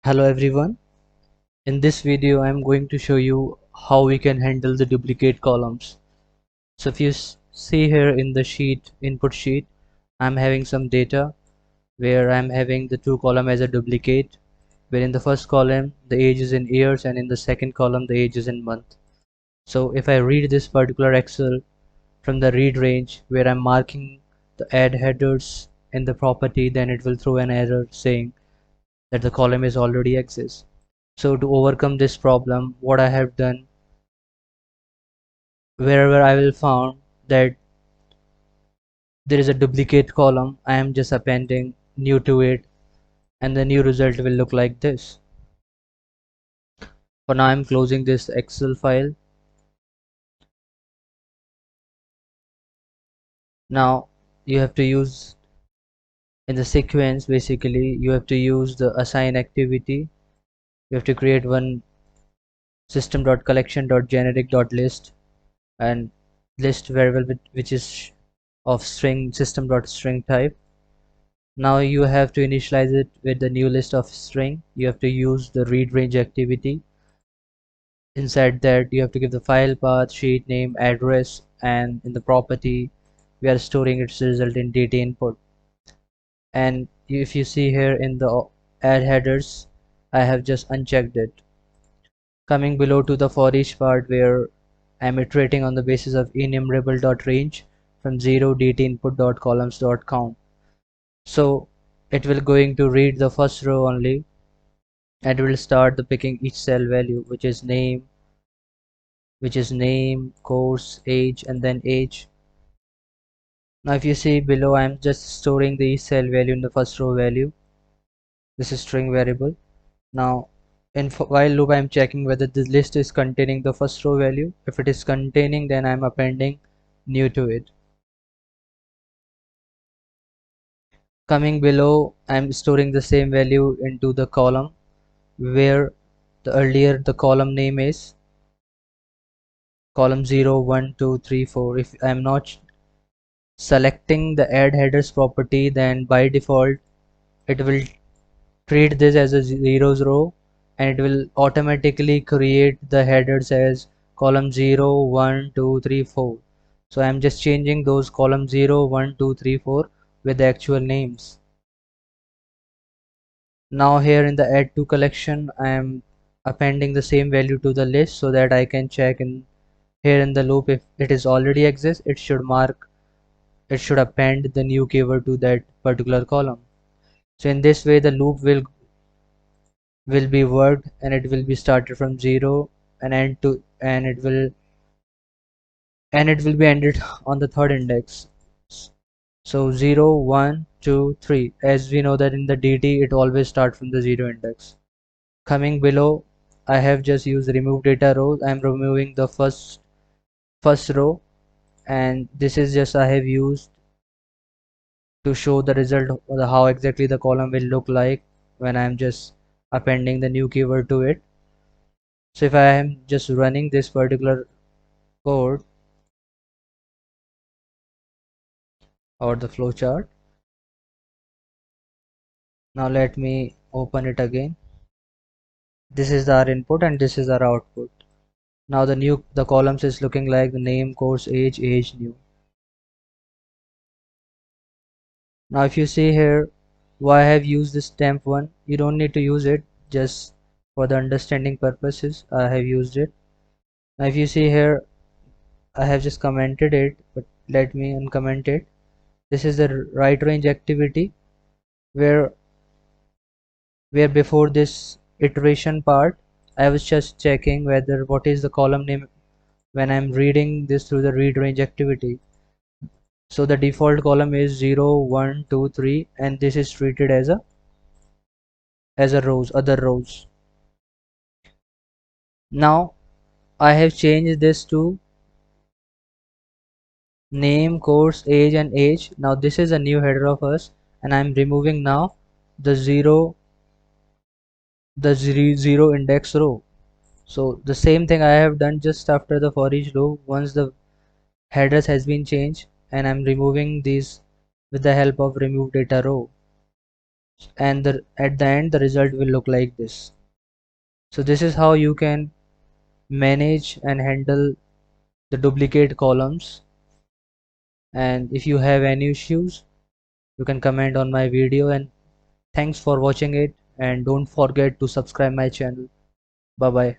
Hello everyone. In this video I am going to show you how we can handle the duplicate columns. So if you see here in the input sheet, I am having some data where I am having the two column as a duplicate, where in the first column the age is in years and in the second column the age is in month. So if I read this particular Excel from the read range where I'm marking the add headers in the property, then it will throw an error saying that the column is already exists. So to overcome this problem, what I have done, wherever I will found that there is a duplicate column, I am just appending new to it, and the new result will look like this. For now I'm closing this Excel file. Now you have to use, in the sequence, basically you have to use the assign activity. You have to create one system.collection.generic.list and list variable which is of string system.string type. Now you have to initialize it with the new list of string. You have to use the read range activity. Inside that you have to give the file path, sheet name, address, and in the property we are storing its result in data input. And if you see here in the add headers, I have just unchecked it. Coming below to the for each part where I am iterating on the basis of enumerable.range from 0 data input.columns.count. So it will going to read the first row only, and will start the picking each cell value, which is name, course, age, and then age. Now if you see below, I am just storing the each cell value in the first row value. This is string variable. Now in while loop I am checking whether the list is containing the first row value. If it is containing, then I am appending new to it. Coming below, I am storing the same value into the column where the earlier the column name is column 0 1 2 3 4. If I am not selecting the add headers property, then by default it will treat this as a zeros row, and it will automatically create the headers as column 0 1 2 3 4. So I am just changing those column 0 1 2 3 4 with the actual names. Now here in the add to collection, I am appending the same value to the list so that I can check in here in the loop. If it is already exists, it should append the new keyword to that particular column. So in this way the loop will be worked, and it will be started from 0 and end to and it will be ended on the third index. So 0 1 2 3, as we know that in the DT it always starts from the 0 index. Coming below, I have just used remove data rows. I am removing the first row, and this is just I have used to show the result of how exactly the column will look like when I am just appending the new keyword to it. So if I am just running this particular code or the flowchart, now let me open it again. This is our input and this is our output. Now the columns is looking like the name, course, age, new. Now if you see here why I have used this temp one, you don't need to use it, just for the understanding purposes I have used it. Now if you see here, I have just commented it, but let me uncomment it. This is the right range activity where before this iteration part I was just checking whether what is the column name when I'm reading this through the read range activity. So the default column is 0 1 2 3, and this is treated as a rows, other rows. Now I have changed this to name, course, age, and age. Now this is a new header of us, and I'm removing now the zero index row. So the same thing I have done just after the for each loop. Once the headers has been changed, and I'm removing these with the help of remove data row. and at the end the result will look like this. So this is how you can manage and handle the duplicate columns. And if you have any issues, you can comment on my video. And thanks for watching it, and don't forget to subscribe my channel. Bye bye.